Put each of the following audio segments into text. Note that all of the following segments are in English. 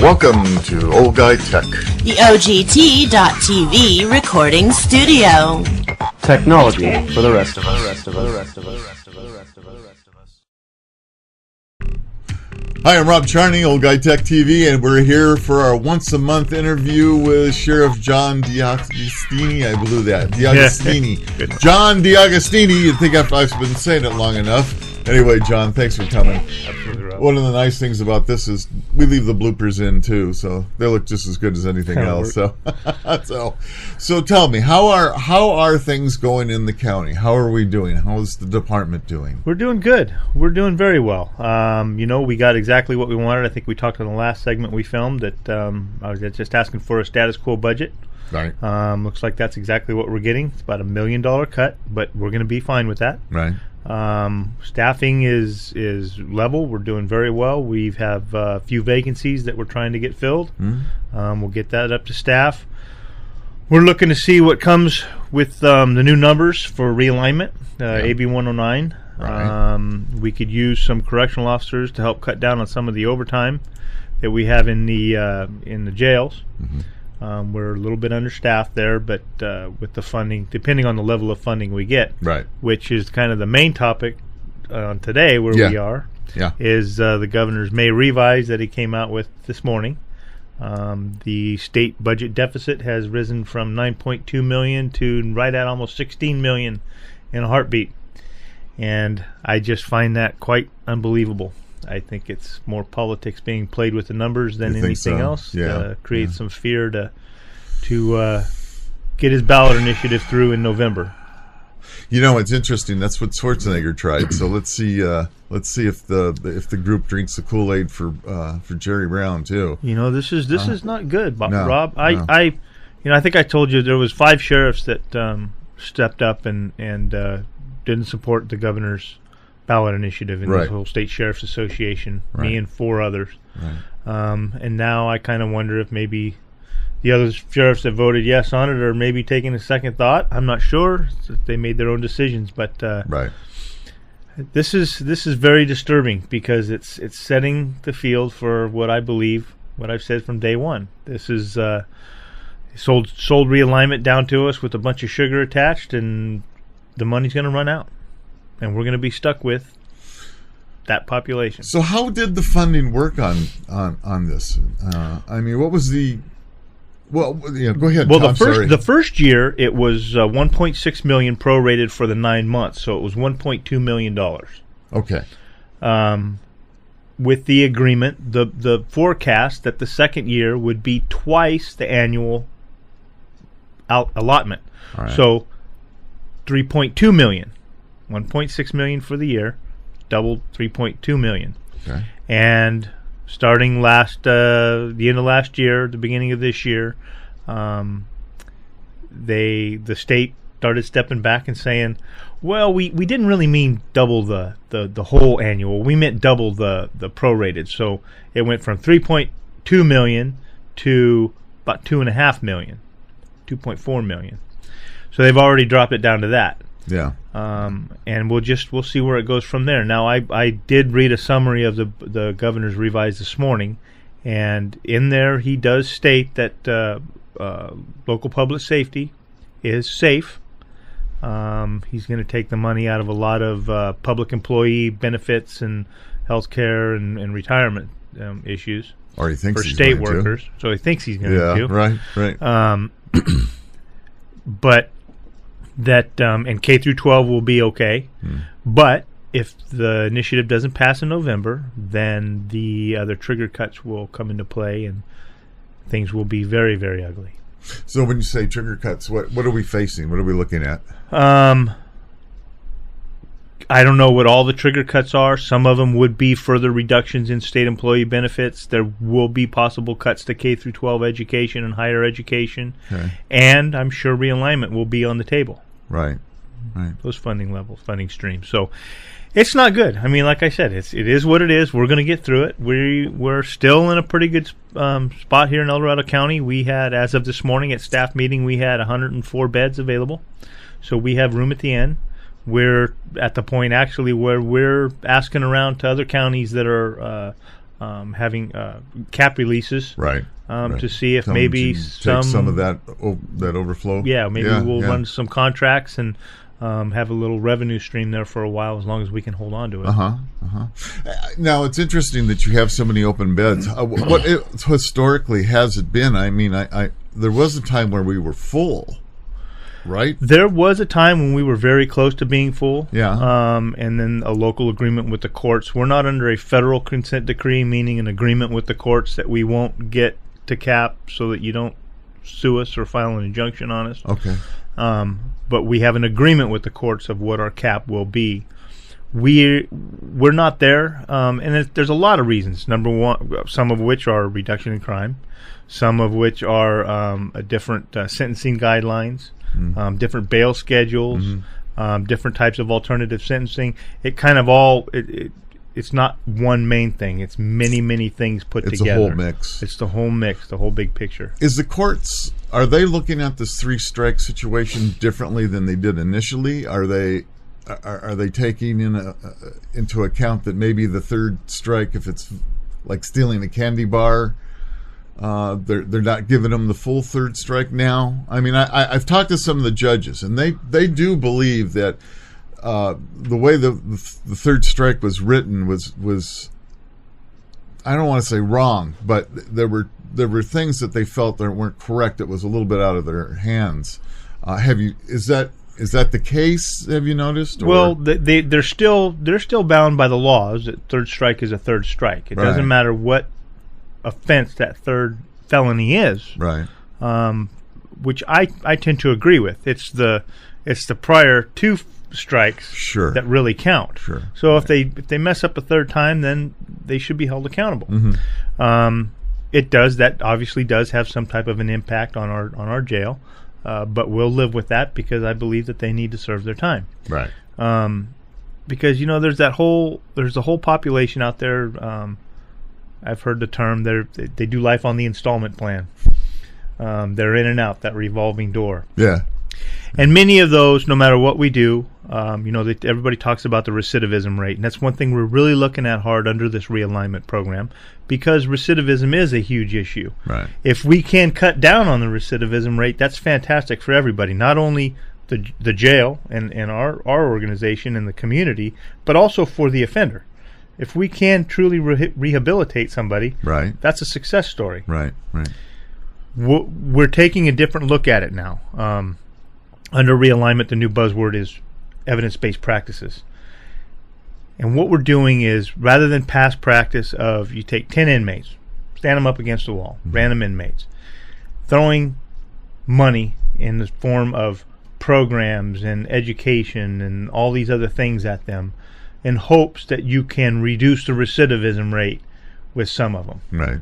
Welcome to Old Guy Tech, the OGT.TV recording studio. Technology for the rest of us. Hi, I'm Rob Charney, Old Guy Tech TV, and we're here for our once-a-month interview with Sheriff John D'Agostini. I blew that. D'Agostini. John D'Agostini. You'd think I've been saying it long enough. Anyway, John, thanks for coming. Absolutely, Rob. One of the nice things about this is we leave the bloopers in, too, so they look just as good as anything else. So tell me, how are things going in the county? How are we doing? How is the department doing? We're doing good. We're doing very well. We got exactly what we wanted. I think we talked in the last segment we filmed that I was just asking for a status quo budget. Right. Looks like that's exactly what we're getting. It's about $1 million cut, but we're going to be fine with that. Right. Staffing is level. We're doing very well. We have a few vacancies that we're trying to get filled. We'll get that up to staff. We're looking to see what comes with the new numbers for realignment, AB 109. Right. We could use some correctional officers to help cut down on some of the overtime that we have in the jails. Mm-hmm. We're a little bit understaffed there, but with the funding, depending on the level of funding we get, Right. which is kind of the main topic today where we are, is the governor's May revise that he came out with this morning. The state budget deficit has risen from $9.2 million to right at almost $16 million in a heartbeat. And I just find that quite unbelievable. I think it's more politics being played with the numbers than anything else. Create some fear to get his ballot initiative through in November. You know, it's interesting. That's what Schwarzenegger tried. So let's see if the group drinks the Kool-Aid for Jerry Brown too. You know, this is not good, No, Rob. no. I think I told you there was 5 sheriffs that stepped up and didn't support the governor's ballot initiative in the whole State Sheriff's Association, me and 4 others. Right. And now I kind of wonder if maybe the other sheriffs that voted yes on it are maybe taking a second thought. I'm not sure. They made their own decisions, but this is very disturbing because it's setting the field for what I believe, what I've said from day one. This is sold realignment down to us with a bunch of sugar attached, and the money's going to run out. And we're going to be stuck with that population. So how did the funding work on this? I mean, what was the... Well, go ahead. Well, Tom, the first year it was $1.6 million prorated for the 9 months, so it was $1.2 million. Okay. With the agreement, the forecast that the second year would be twice the annual allotment. All right. So $3.2 million. $1.6 million for the year, doubled $3.2 million. Okay. And starting the end of last year, the beginning of this year, the state started stepping back and saying, well, we didn't really mean double the whole annual. We meant double the prorated. So it went from $3.2 million to about $2.5 million, $2.4 million. So they've already dropped it down to that. Yeah. And we'll see where it goes from there. Now, I did read a summary of the governor's revise this morning, and in there he does state that local public safety is safe. He's going to take the money out of a lot of public employee benefits and health care and retirement issues Or he thinks for he's state going workers. to. So he thinks he's going to. Right. But that and K through 12 will be okay. But if the initiative doesn't pass in November, then the other trigger cuts will come into play, and things will be very, very ugly. So when you say trigger cuts, what are we facing? What are we looking at? I don't know what all the trigger cuts are. Some of them would be further reductions in state employee benefits. There will be possible cuts to K through 12 education and higher education. Okay. And I'm sure realignment will be on the table. Right. Those funding streams. So it's not good. I mean, like I said, it is what it is. We're going to get through it. We're still in a pretty good spot here in El Dorado County. We had, as of this morning at staff meeting, we had 104 beds available. So we have room at the end. We're at the point actually where we're asking around to other counties that are having cap releases, right. To see if maybe some of that overflow. Yeah, maybe we'll run some contracts and have a little revenue stream there for a while, as long as we can hold on to it. Now, it's interesting that you have so many open beds. Historically has it been? I mean, there was a time where we were full, right? There was a time when we were very close to being full. Yeah. And then a local agreement with the courts. We're not under a federal consent decree, meaning an agreement with the courts that we won't get to cap so that you don't sue us or file an injunction on us. Okay. But we have an agreement with the courts of what our cap will be. We're not there, and there's a lot of reasons. Number one, some of which are reduction in crime, some of which are a different sentencing guidelines, different bail schedules, different types of alternative sentencing. It kind of all it's not one main thing. It's many things put together. It's a whole mix. It's the whole mix, the whole big picture. Is the courts, are they looking at this 3-strike situation differently than they did initially? Are they taking into account that maybe the 3rd strike, if it's like stealing a candy bar, they're not giving them the full 3rd strike now? I mean, I've talked to some of the judges, and they do believe that the way the 3rd strike was written was I don't want to say wrong, but there were things that they felt that weren't correct. It was a little bit out of their hands. Is that the case? Have you noticed? Or? Well, they're still bound by the laws that 3rd strike is a 3rd strike. It doesn't matter what offense that 3rd felony is. Right. Which I tend to agree with. It's the prior 2 strikes that really count. Sure. So if they mess up a 3rd time, then they should be held accountable. That obviously does have some type of an impact on our jail, but we'll live with that because I believe that they need to serve their time. Right. Because there's the whole population out there. I've heard the term they do life on the installment plan. They're in and out, that revolving door. Yeah. And many of those, no matter what we do, everybody talks about the recidivism rate, and that's one thing we're really looking at hard under this realignment program, because recidivism is a huge issue. Right. If we can cut down on the recidivism rate, that's fantastic for everybody, not only the jail and our organization and the community, but also for the offender. If we can truly rehabilitate somebody, that's a success story. Right. We're taking a different look at it now. Under realignment, the new buzzword is evidence-based practices. And what we're doing is, rather than past practice of you take 10 inmates, stand them up against the wall, random inmates, throwing money in the form of programs and education and all these other things at them in hopes that you can reduce the recidivism rate with some of them. Right.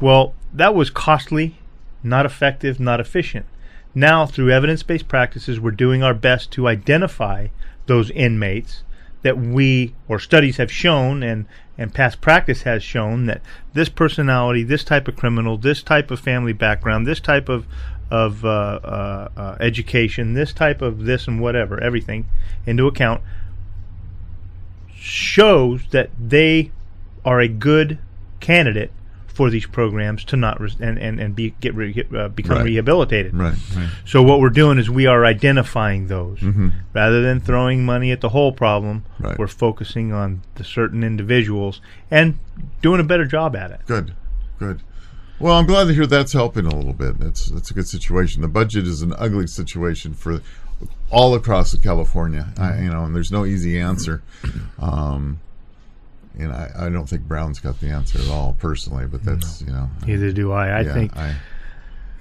Well, that was costly, not effective, not efficient. Now, through evidence-based practices, we're doing our best to identify those inmates that studies have shown and past practice has shown that this personality, this type of criminal, this type of family background, this type of education, this type of this and whatever, everything into account, shows that they are a good candidate for these programs to not become rehabilitated. Right. So what we're doing is we are identifying those rather than throwing money at the whole problem. We're focusing on the certain individuals and doing a better job at it. Good. Well, I'm glad to hear that's helping a little bit. That's a good situation. The budget is an ugly situation for all across California. And there's no easy answer. And I don't think Brown's got the answer at all, personally, but that's, Neither do I. I think,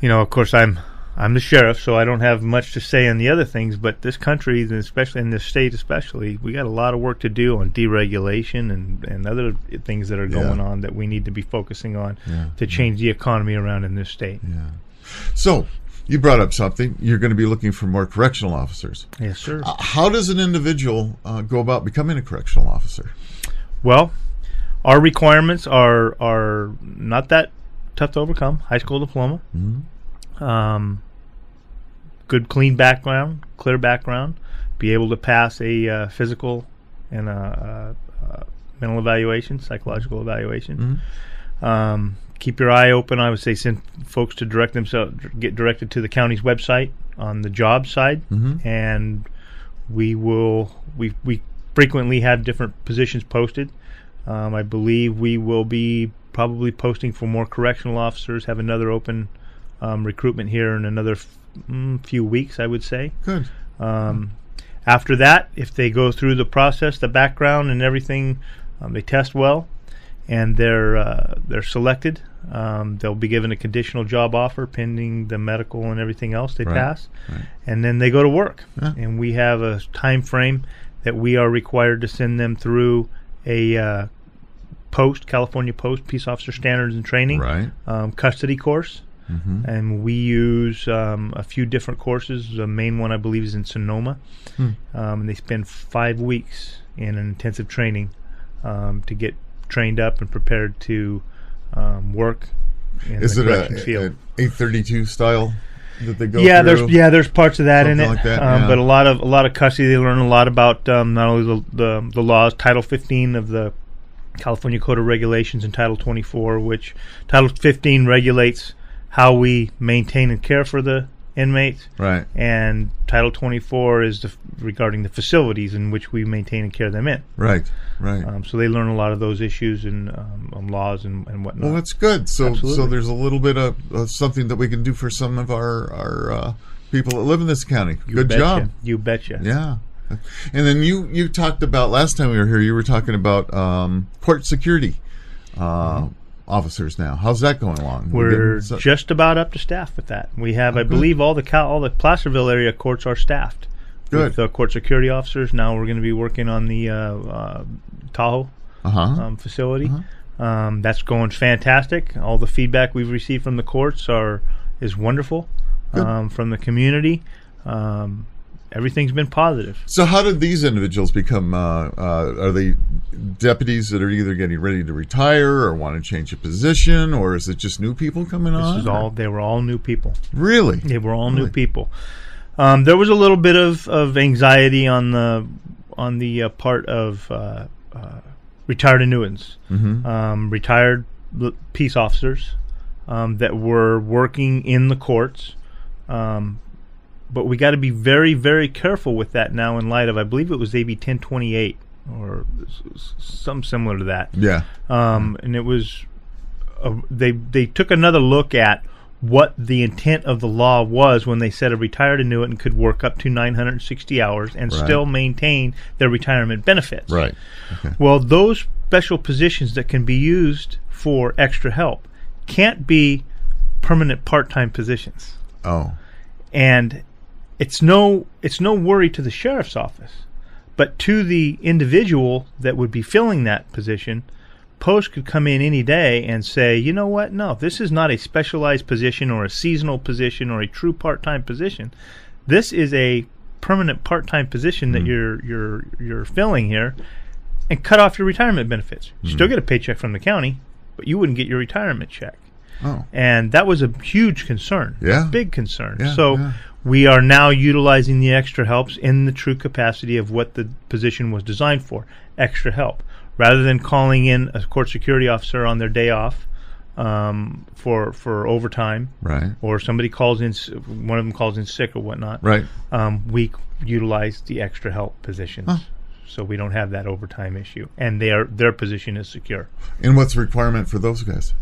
of course, I'm the sheriff, so I don't have much to say on the other things, but this country, especially in this state especially, we got a lot of work to do on deregulation and other things that are going on that we need to be focusing on to change the economy around in this state. Yeah. So, you brought up something. You're going to be looking for more correctional officers. Yes, sir. How does an individual go about becoming a correctional officer? Well, our requirements are not that tough to overcome. High school diploma, good clean background, clear background, be able to pass a physical and a mental evaluation, psychological evaluation. Keep your eye open. I would say send folks to get directed to the county's website on the job side, and we frequently have different positions posted. I believe we will be probably posting for more correctional officers, have another open recruitment here in another few weeks, I would say. Good. After that, if they go through the process, the background and everything, they test well, and they're selected, they'll be given a conditional job offer pending the medical and everything else they pass, and then they go to work. And we have a time frame that we are required to send them through a California Post Peace Officer Standards and Training custody course. And we use a few different courses. The main one, I believe, is in Sonoma. And they spend 5 weeks in an intensive training to get trained up and prepared to work in the corrections field. Is it an 832 style that they go through? There's parts of that in it. Like that, but a lot of custody. They learn a lot about not only the laws, Title 15 of the California Code of Regulations, and Title 24, which Title 15 regulates how we maintain and care for the inmates, and Title 24 is regarding the facilities in which we maintain and care them in. So they learn a lot of those issues and laws and whatnot. Well, that's good. So there's a little bit of something that we can do for some of our people that live in this county. Good job. You betcha. Yeah. And then you talked about, last time we were here, you were talking about court security officers now. How's that going along? We're just about up to staff with that. We have, I believe, all the Placerville area courts are staffed. Good. With court security officers. Now we're going to be working on the Tahoe facility. That's going fantastic. All the feedback we've received from the courts is wonderful. From the community. Everything's been positive. So how did these individuals become, are they deputies that are either getting ready to retire or want to change a position, or is it just new people coming on? They were all new people. Really? They were all new people. There was a little bit of anxiety on the part of retired annuitants, retired peace officers that were working in the courts. But we got to be very, very careful with that now in light of, I believe it was AB 1028 or something similar to that. Yeah. And it was, they took another look at what the intent of the law was when they said a retired annuitant could work up to 960 hours and still maintain their retirement benefits. Right. Okay. Well, those special positions that can be used for extra help can't be permanent part-time positions. Oh. And it's no worry to the sheriff's office, but to the individual that would be filling that position, Post could come in any day and say, you know what, no, this is not a specialized position or a seasonal position or a true part-time position. This is a permanent part-time position that you're filling here, and cut off your retirement benefits. You still get a paycheck from the county, but you wouldn't get your retirement check. Oh. And that was a huge concern. Yeah. Big concern. Yeah, we are now utilizing the extra helps in the true capacity of what the position was designed for, extra help. Rather than calling in a court security officer on their day off for overtime, or somebody calls in, one of them calls in sick or whatnot, we utilize the extra help positions. So we don't have that overtime issue, and their position is secure. And what's the requirement for those guys?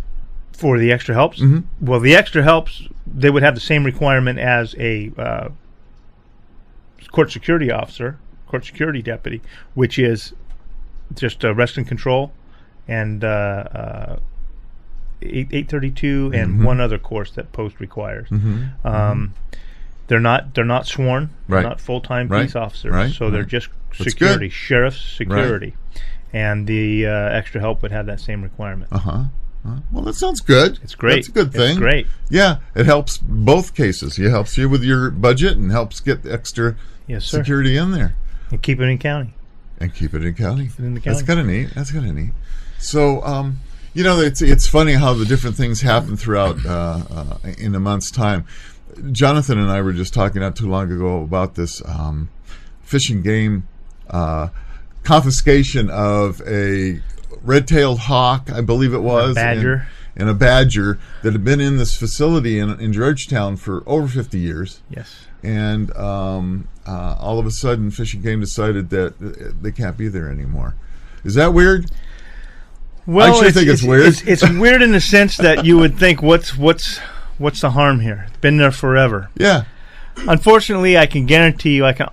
For the extra helps? Well, the extra helps, they would have the same requirement as a court security officer, court security deputy, which is just arrest and control and 832 and one other course that Post requires. They're not sworn, they're not full-time peace officers, so they're just security, sheriff's security. And the extra help would have that same requirement. Well, that sounds good. It's great. That's a good thing. It's great. Yeah, it helps both cases. It helps you with your budget and helps get extra security in there. And keep it in county. Keep it in county. That's kind of neat. So, it's funny how the different things happen throughout in a month's time. Jonathan and I were just talking not too long ago about this Fish and Game confiscation of a red-tailed hawk, I believe it was, a badger, and a badger that had been in this facility in Georgetown for over 50 years. Yes. And all of a sudden, Fish and Game decided that they can't be there anymore. Is that weird? Well, I actually think it's weird. It's weird in the sense that you would think, what's the harm here? It's been there forever. Yeah. Unfortunately, I can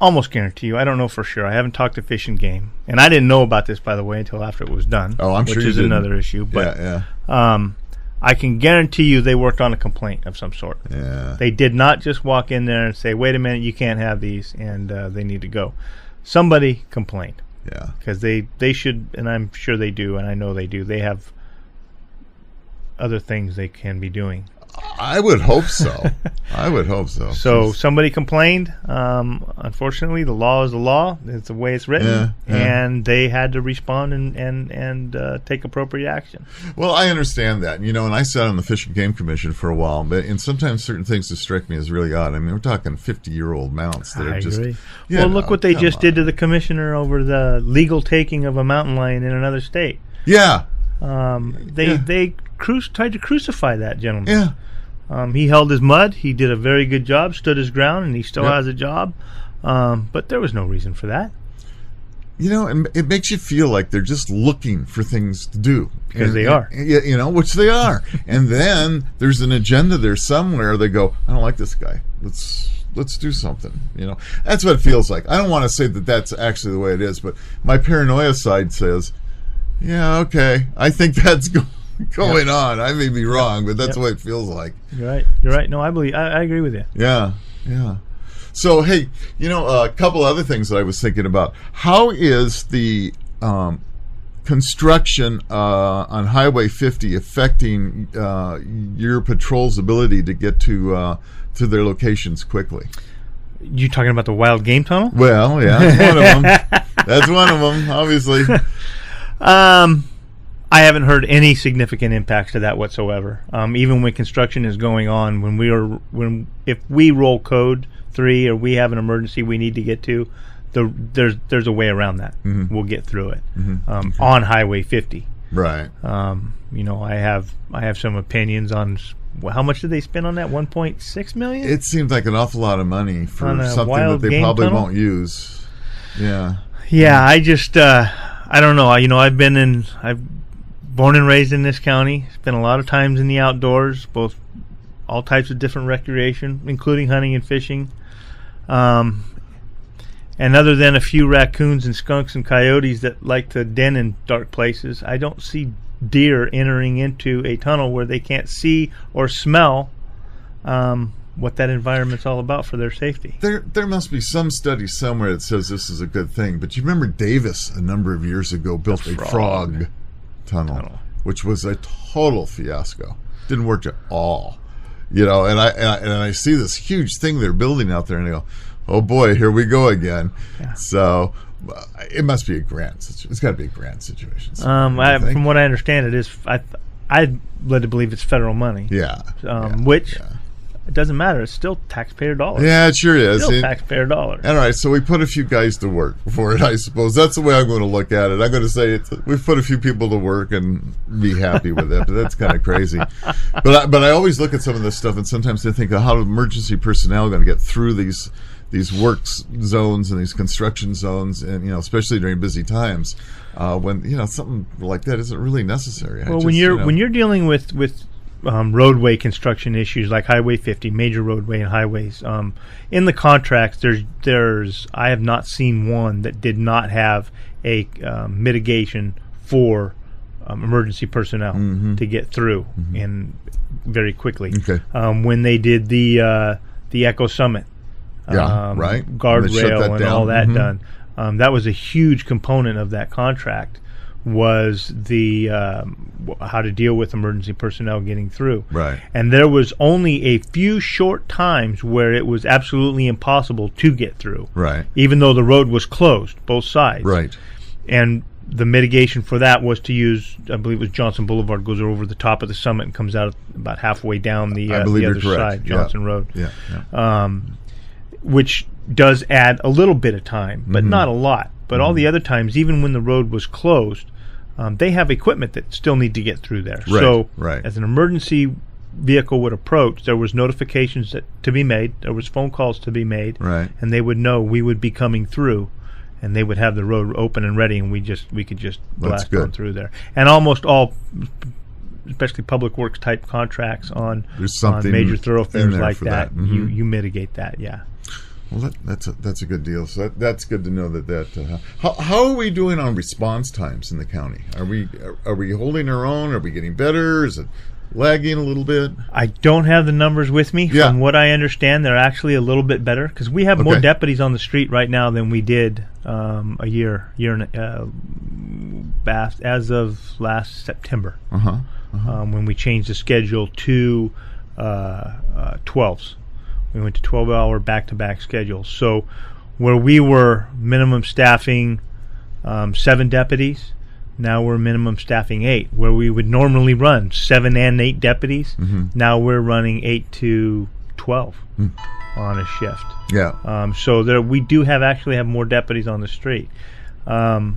almost guarantee you, I don't know for sure. I haven't talked to Fish and Game. And I didn't know about this, by the way, until after it was done. Oh, I'm sure you Which is didn't. another issue. But yeah. I can guarantee you they worked on a complaint of some sort. Yeah. They did not just walk in there and say, wait a minute, you can't have these, and they need to go. Somebody complained. Yeah. Because they should, and I'm sure they do, and I know they do. They have other things they can be doing. I would hope so. I would hope so. So somebody complained. Unfortunately, the law is the law. It's the way it's written, and they had to respond and take appropriate action. Well, I understand that, and I sat on the Fish and Game Commission for a while, and sometimes certain things just strike me as really odd. I mean, we're talking 50-year-old mounts that I are just. Agree. Well, look what they just did to the commissioner over the legal taking of a mountain lion in another state. Yeah. They tried to crucify that gentleman. Yeah. He held his mud. He did a very good job, stood his ground, and he still has a job. But there was no reason for that. And it makes you feel like they're just looking for things to do. Because they are. Which they are. And then there's an agenda there somewhere. They go, I don't like this guy. Let's do something. That's what it feels like. I don't want to say that that's actually the way it is, but my paranoia side says, yeah, okay, I think that's going on. I may be wrong, but that's the way it feels like. You're right. No, I agree with you. Yeah. So, hey, a couple other things that I was thinking about. How is the construction on Highway 50 affecting your patrol's ability to get to their locations quickly? You talking about the wild game tunnel? Well, yeah, that's one of them. That's one of them, obviously. I haven't heard any significant impacts to that whatsoever. Even when construction is going on, if we roll code 3 or we have an emergency we need to get to, there's a way around that. Mm-hmm. We'll get through it on Highway 50. Right. I have some opinions on how much did they spend on that? $1.6 million. It seems like an awful lot of money for something that they probably won't use. Yeah. Yeah. I just I don't know. I've born and raised in this county. Spent a lot of times in the outdoors, all types of different recreation, including hunting and fishing. And other than a few raccoons and skunks and coyotes that like to den in dark places, I don't see deer entering into a tunnel where they can't see or smell what that environment's all about for their safety. There must be some study somewhere that says this is a good thing. But you remember Davis a number of years ago built a frog tunnel, which was a total fiasco. Didn't work at all. And I see this huge thing they're building out there, and I go, oh boy, here we go again. Yeah. So it must be a grant situation. It's got to be a grant situation. From what I understand, it is. I'd led to believe it's federal money. Yeah. Which it doesn't matter. It's still taxpayer dollars. Yeah, it sure is. Still taxpayer dollars. All right, so we put a few guys to work for it, I suppose. That's the way I'm going to look at it. I'm going to say we've put a few people to work and be happy with it, but that's kind of crazy. But I always look at some of this stuff, and sometimes I think, how emergency personnel are going to get through these work zones and these construction zones, and especially during busy times when something like that isn't really necessary. Well, when you're dealing with roadway construction issues like Highway 50, major roadway and highways, in the contracts, there's I have not seen one that did not have a mitigation for emergency personnel to get through and very quickly. Okay. When they did the Echo Summit, guardrail and all that done, that was a huge component of that contract. Was the how to deal with emergency personnel getting through. Right. And there was only a few short times where it was absolutely impossible to get through. Right. Even though the road was closed, both sides. Right. And the mitigation for that was to use, I believe it was Johnson Boulevard, goes over the top of the summit and comes out about halfway down the other side, Johnson Road. Yeah. Which does add a little bit of time, but not a lot. But all the other times, even when the road was closed, they have equipment that still need to get through there. Right, so right. as an emergency vehicle would approach, there was notifications to be made, there was phone calls to be made, right. and they would know we would be coming through, and they would have the road open and ready, and we could just blast on through there. And almost all, especially public works type contracts on major thoroughfares like that, Mm-hmm. you mitigate that. Yeah. Well, that's a good deal. So that's good to know that. How are we doing on response times in the county? Are we holding our own? Are we getting better? Is it lagging a little bit? I don't have the numbers with me. Yeah. From what I understand, they're actually a little bit better because we have more deputies on the street right now than we did a year as of last September. When we changed the schedule to 12s. We went to 12-hour back-to-back schedules. So where we were minimum staffing 7 deputies, now we're minimum staffing 8. Where we would normally run 7 and 8 deputies, now we're running 8 to 12 on a shift. Yeah. So we do actually have more deputies on the street. So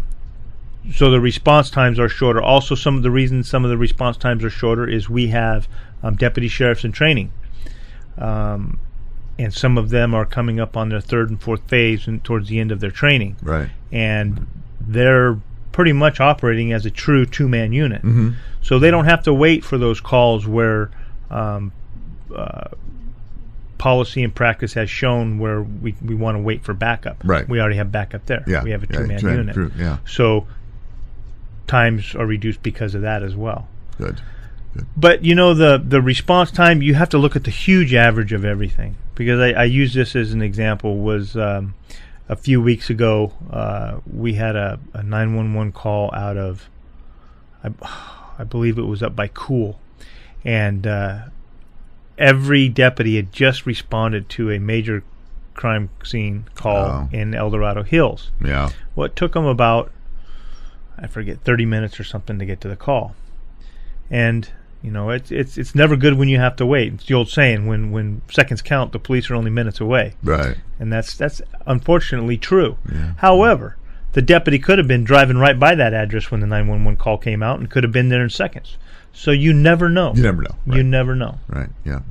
the response times are shorter. Also, some of the reasons some of the response times are shorter is we have deputy sheriffs in training. And some of them are coming up on their 3rd and 4th phase and towards the end of their training. Right. And they're pretty much operating as a true 2-man unit. Mm-hmm. So they don't have to wait for those calls where policy and practice has shown where we want to wait for backup. Right. We already have backup there. Yeah. We have a 2-man unit. True. Yeah. So times are reduced because of that as well. Good. But the response time, you have to look at the huge average of everything. Because I use this as an example. Was a few weeks ago we had a 911 call out of I believe it was up by Cool, and every deputy had just responded to a major crime scene call in El Dorado Hills. Yeah. Well, it took them about 30 minutes or something to get to the call, and it's never good when you have to wait. It's the old saying, when seconds count, the police are only minutes away. Right. And that's unfortunately true. Yeah. However, the deputy could have been driving right by that address when the 911 call came out and could have been there in seconds. So you never know. You never know. Right. You never know. Right. Yeah.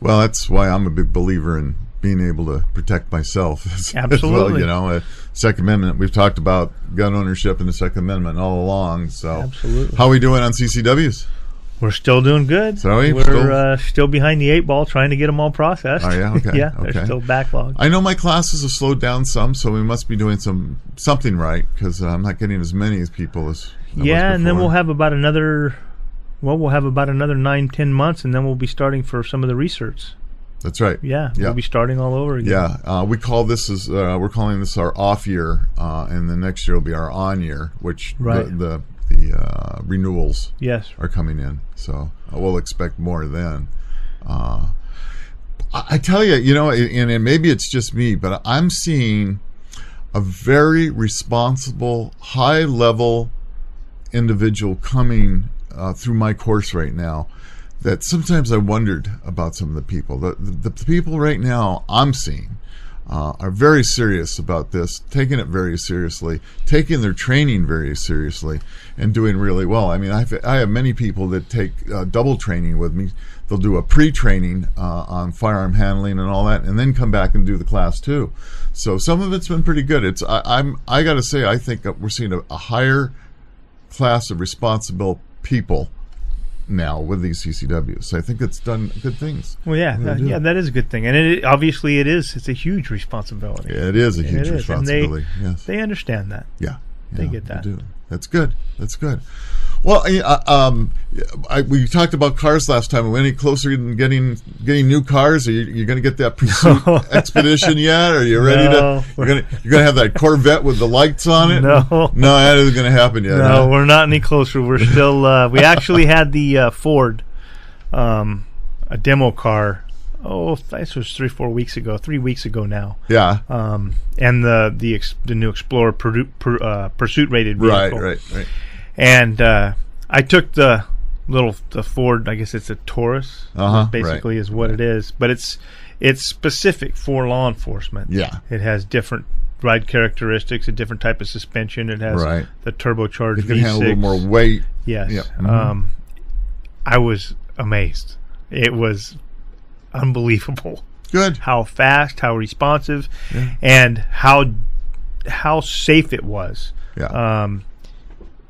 Well, that's why I'm a big believer in being able to protect myself Absolutely. as well. Second Amendment, we've talked about gun ownership and the Second Amendment all along. So absolutely. How are we doing on CCWs? We're still doing good. So we're still behind the 8 ball trying to get them all processed. Oh, yeah? Okay. Yeah, they're still backlogged. I know my classes have slowed down some, so we must be doing something right because I'm not getting as many as people as and then we'll have about another 9-10 months, and then we'll be starting for some of the research. That's right. Yeah, we'll be starting all over again. Yeah, we call this we're calling this our off year, and the next year will be our on year, which the renewals are coming in. So we'll expect more then. I tell you, and maybe it's just me, but I'm seeing a very responsible, high-level individual coming through my course right now that sometimes I wondered about some of the people. The people right now I'm seeing are very serious about this, taking it very seriously, taking their training very seriously, and doing really well. I mean, I have many people that take double training with me. They'll do a pre-training on firearm handling and all that, and then come back and do the class too. So some of it's been pretty good. I got to say, I think that we're seeing a higher class of responsible people now with these CCWs. So I think it's done good things. Well, that is a good thing, and it's a huge responsibility. Yeah, it is a huge responsibility. And they understand that. Yeah, they get that. They do. That's good. Well, we talked about cars last time. Are we any closer than getting new cars? Are you going to get that pursuit expedition yet? Are you ready to? You're going to have that Corvette with the lights on it? No, that isn't going to happen yet. No, we're not any closer. We're still. We actually had the Ford, a demo car. This was 3 weeks ago now. Yeah. And the new Explorer pursuit rated vehicle. Right. And I took the Ford. I guess it's a Taurus. Basically, is what it is. But it's specific for law enforcement. Yeah. It has different ride characteristics, a different type of suspension. It has the turbocharged it can V6. handle a little more weight. Yes. Yep. I was amazed. It was unbelievable. Good. How fast, how responsive, and how safe it was. Yeah.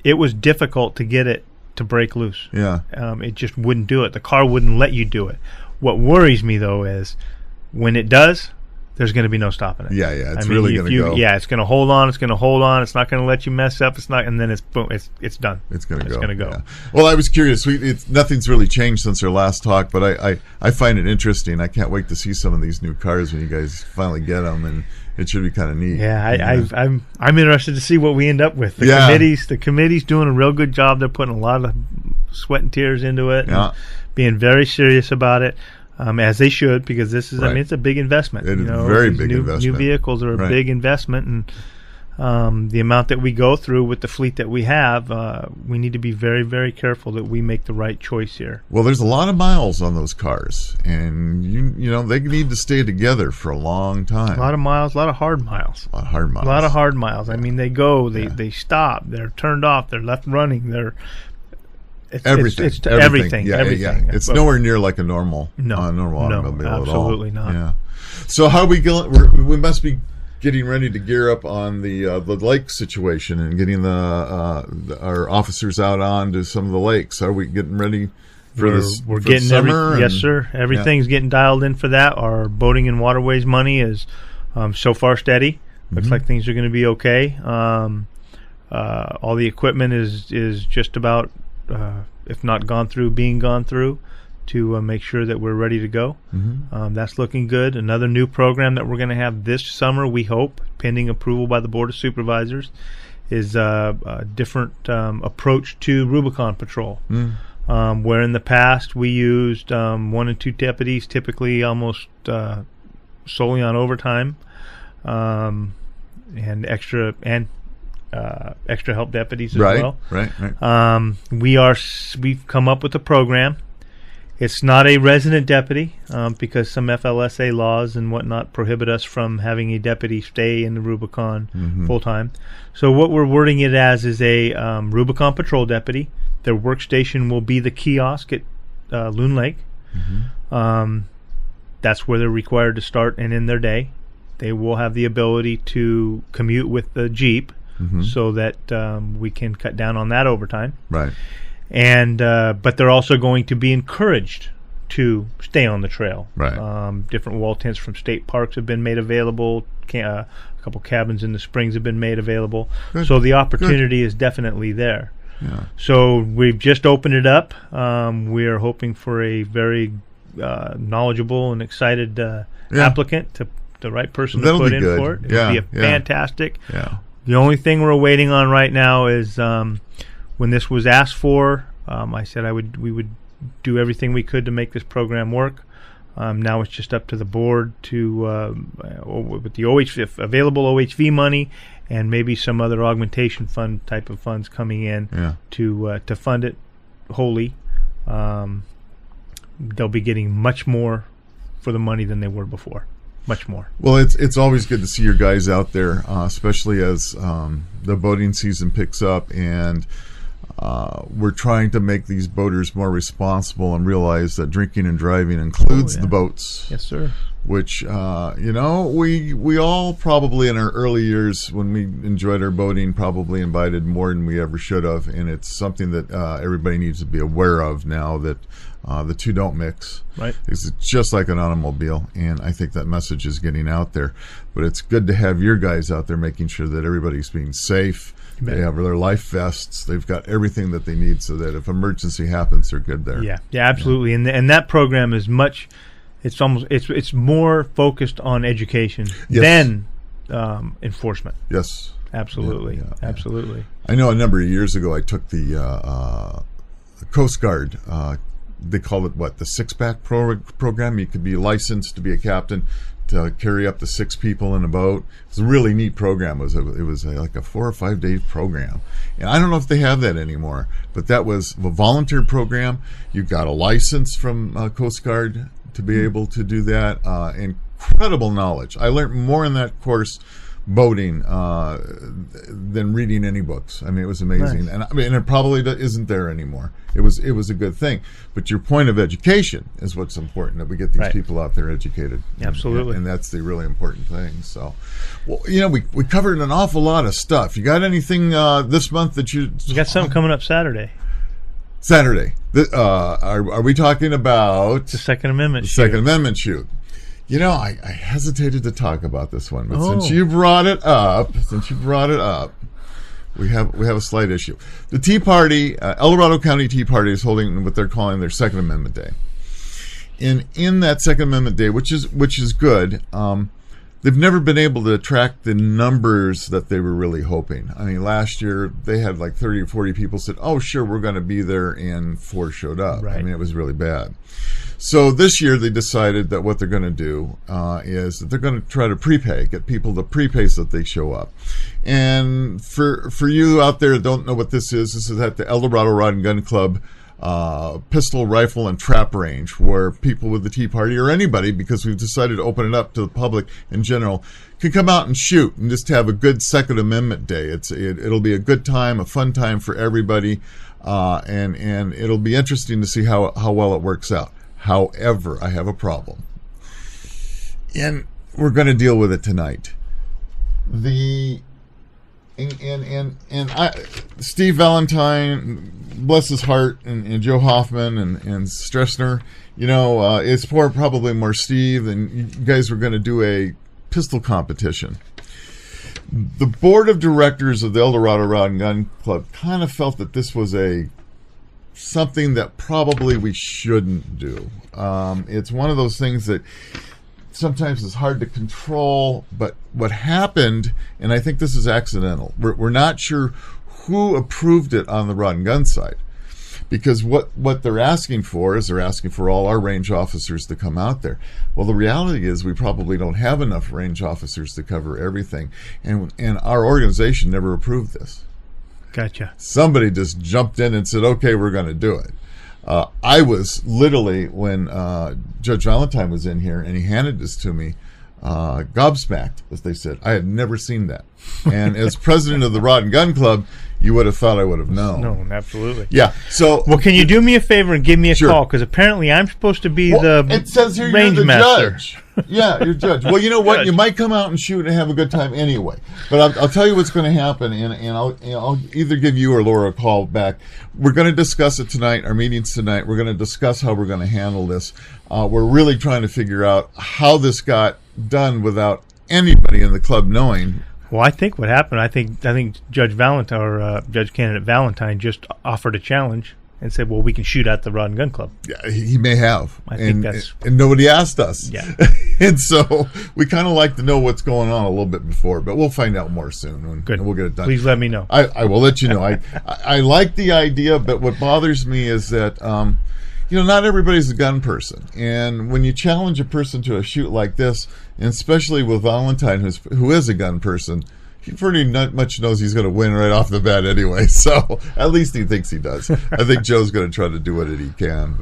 It was difficult to get it to break loose. Yeah. It just wouldn't do it. The car wouldn't let you do it. What worries me, though, is when it does, there's going to be no stopping it. Yeah, it's really going to go. Yeah, it's going to hold on. It's going to hold on. It's not going to let you mess up. It's not, and then it's boom. It's done. It's going to go. It's going to go. Yeah. Well, I was curious. Nothing's really changed since our last talk, but I find it interesting. I can't wait to see some of these new cars when you guys finally get them, and it should be kind of neat. Yeah, I'm interested to see what we end up with. The committee's doing a real good job. They're putting a lot of sweat and tears into it. And being very serious about it. As they should, because this is, I mean, it's a big investment. It is a very big investment. New vehicles are a big investment, and the amount that we go through with the fleet that we have, we need to be very, very careful that we make the right choice here. Well, there's a lot of miles on those cars, and you know they need to stay together for a long time. A lot of miles, a lot of hard miles. A lot of hard miles. A lot of hard miles. I mean, they go, they stop, they're turned off, they're left running, they're everything. Yeah. It's nowhere near like a normal automobile at all. Absolutely not. Yeah. So how we going? We must be getting ready to gear up on the lake situation and getting our officers out onto some of the lakes. Are we getting ready for this? We're getting summer. Yes, sir. Everything's getting dialed in for that. Our boating and waterways money is so far steady. Looks like things are going to be okay. All the equipment is just about. If not being gone through to make sure that we're ready to go. That's looking good. Another new program that we're going to have this summer, we hope, pending approval by the Board of Supervisors, is a different approach to Rubicon Patrol. Where in the past we used 1 and 2 deputies, typically almost solely on overtime, and extra help deputies as well. Right. We've come up with a program. It's not a resident deputy because some FLSA laws and whatnot prohibit us from having a deputy stay in the Rubicon full time. So what we're wording it as is a Rubicon patrol deputy. Their workstation will be the kiosk at Loon Lake. That's where they're required to start and end their day. They will have the ability to commute with the Jeep. So that we can cut down on that overtime. Right. And but they're also going to be encouraged to stay on the trail. Right. Different wall tents from state parks have been made available. A couple cabins in the Springs have been made available. Good. So the opportunity is definitely there. Yeah. So we've just opened it up. We are hoping for a very knowledgeable and excited applicant, to the right person to put in for it. It'll be fantastic. Yeah. The only thing we're waiting on right now is when this was asked for, I said we would do everything we could to make this program work. Now it's just up to the board to, with the available OHV money and maybe some other augmentation fund type of funds coming in to fund it wholly. They'll be getting much more for the money than they were before. Much more. Well, it's always good to see your guys out there, especially as the boating season picks up, and we're trying to make these boaters more responsible and realize that drinking and driving includes the boats. Yes, sir. Which we all probably in our early years when we enjoyed our boating probably imbibed more than we ever should have, and it's something that everybody needs to be aware of now that the two don't mix. Right. It's just like an automobile, and I think that message is getting out there. But it's good to have your guys out there making sure that everybody's being safe. Amen. They have their life vests. They've got everything that they need so that if emergency happens, they're good there. Yeah, absolutely. Yeah. And that program is much. It's more focused on education than enforcement. Yes. Absolutely. Absolutely. I know a number of years ago I took the Coast Guard. They call it the 6-pack program. You could be licensed to be a captain to carry up to 6 people in a boat. It's a really neat program. It was like a 4 or 5 day program, and I don't know if they have that anymore. But that was a volunteer program. You got a license from Coast Guard to be able to do that. Incredible knowledge. I learned more in that course boating than reading any books. I mean, it was amazing. Nice. And I mean, it probably isn't there anymore. It was a good thing. But your point of education is what's important, that we get these people out there educated. Absolutely. And that's the really important thing. So, well, we covered an awful lot of stuff. You got anything this month that you got something coming up Saturday? Are we talking about the Second Amendment shoot? Second Amendment shoot. I hesitated to talk about this one, but since you brought it up, we have a slight issue. The Tea Party, El Dorado County Tea Party, is holding what they're calling their Second Amendment Day. In that Second Amendment Day, which is good, they've never been able to attract the numbers that they were really hoping. I mean, last year they had like 30 or 40 people said, "Oh, sure, we're going to be there," and 4 showed up. Right. I mean, it was really bad. So this year they decided that what they're going to do is that they're going to try to get people to prepay so that they show up. And for you out there that don't know what this is at the El Dorado Rod and Gun Club pistol, rifle, and trap range, where people with the Tea Party, or anybody, because we've decided to open it up to the public in general, can come out and shoot and just have a good Second Amendment Day. It'll be a good time, a fun time for everybody, and it'll be interesting to see how well it works out. However, I have a problem, and we're going to deal with it tonight. Steve Valentine, bless his heart, and Joe Hoffman and Stressner, it's probably more Steve, and you guys were going to do a pistol competition. The board of directors of the El Dorado Rod and Gun Club kind of felt that this was something that probably we shouldn't do. It's one of those things that sometimes is hard to control, but what happened, and I think this is accidental, we're not sure who approved it on the rod and gun side, because what they're asking for is they're asking for all our range officers to come out there. Well, the reality is we probably don't have enough range officers to cover everything, and our organization never approved this. Gotcha. Somebody just jumped in and said, okay, we're going to do it. I was literally, when Judge Valentine was in here and he handed this to me, gobsmacked, as they said. I had never seen that. And as president of the Rod and Gun Club, you would have thought I would have known. No, absolutely. Yeah. So, well, can you do me a favor and give me a call? Because apparently I'm supposed to be it says here range you're the master. Judge. Yeah, you're judge. Well, you know what? You might come out and shoot and have a good time anyway. But I'll tell you what's going to happen, and I'll either give you or Laura a call back. We're going to discuss it tonight. Our meeting's tonight. We're going to discuss how we're going to handle this. We're really trying to figure out how this got done without anybody in the club knowing. Well, I think what happened, I think Judge Valentine, or Judge Candidate Valentine, just offered a challenge and said, well, we can shoot at the Rod and Gun Club. Yeah, he may have. I think that's... And nobody asked us. Yeah. And so we kind of like to know what's going on a little bit before, but we'll find out more soon. Good. And we'll get it done. Please let me know. I will let you know. I like the idea, but what bothers me is that, not everybody's a gun person. And when you challenge a person to a shoot like this, and especially with Valentine, who is a gun person, he pretty much knows he's going to win right off the bat anyway. So at least he thinks he does. I think Joe's going to try to do what he can.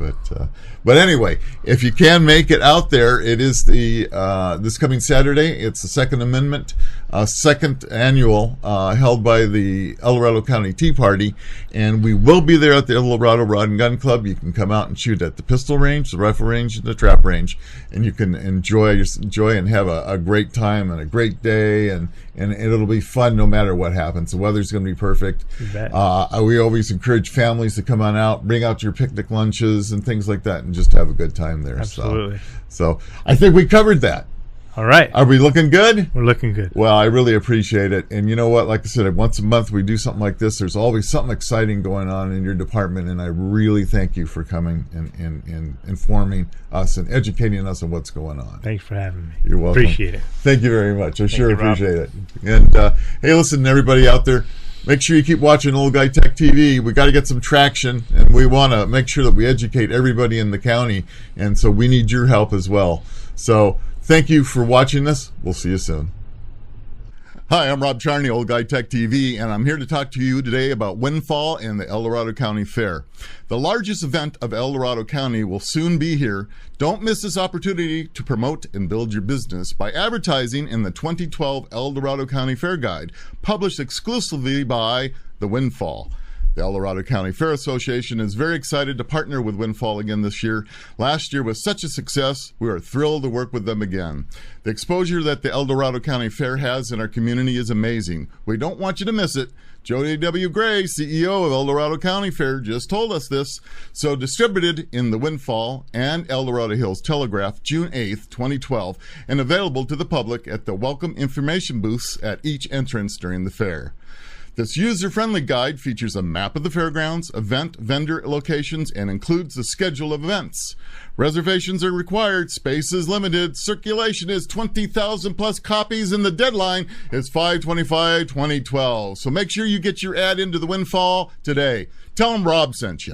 But anyway, if you can make it out there, it is this coming Saturday. It's the Second Amendment, second annual, held by the El Dorado County Tea Party, and we will be there at the El Dorado Rod and Gun Club. You can come out and shoot at the pistol range, the rifle range, and the trap range, and you can enjoy and have a great time and a great day, and it'll be fun no matter what happens. The weather's going to be perfect. We always encourage families to come on out, bring out your picnic lunches and things like that, and just have a good time there. Absolutely. So I think we covered that. All right. Are we looking good? We're looking good. Well, I really appreciate it. And you know what? Like I said, once a month we do something like this. There's always something exciting going on in your department, and I really thank you for coming and informing us and educating us on what's going on. Thanks for having me. You're welcome. Appreciate it. Thank you very much. I sure appreciate Rob. it. And hey, listen, everybody out there, make sure you keep watching Old Guy Tech TV. We got to get some traction, and we want to make sure that we educate everybody in the county, and so we need your help as well. So thank you for watching this. We'll see you soon. Hi, I'm Rob Charney, Old Guy Tech TV, and I'm here to talk to you today about Windfall and the El Dorado County Fair. The largest event of El Dorado County will soon be here. Don't miss this opportunity to promote and build your business by advertising in the 2012 El Dorado County Fair Guide, published exclusively by the Windfall. The El Dorado County Fair Association is very excited to partner with Windfall again this year. Last year was such a success, we are thrilled to work with them again. The exposure that the El Dorado County Fair has in our community is amazing. We don't want you to miss it. Jody W. Gray, CEO of El Dorado County Fair, just told us this. So distributed in the Windfall and El Dorado Hills Telegraph, June 8th, 2012, and available to the public at the welcome information booths at each entrance during the fair. This user-friendly guide features a map of the fairgrounds, event vendor locations, and includes the schedule of events. Reservations are required, space is limited, circulation is 20,000 plus copies, and the deadline is 5/25/2012. So make sure you get your ad into the Windfall today. Tell them Rob sent you.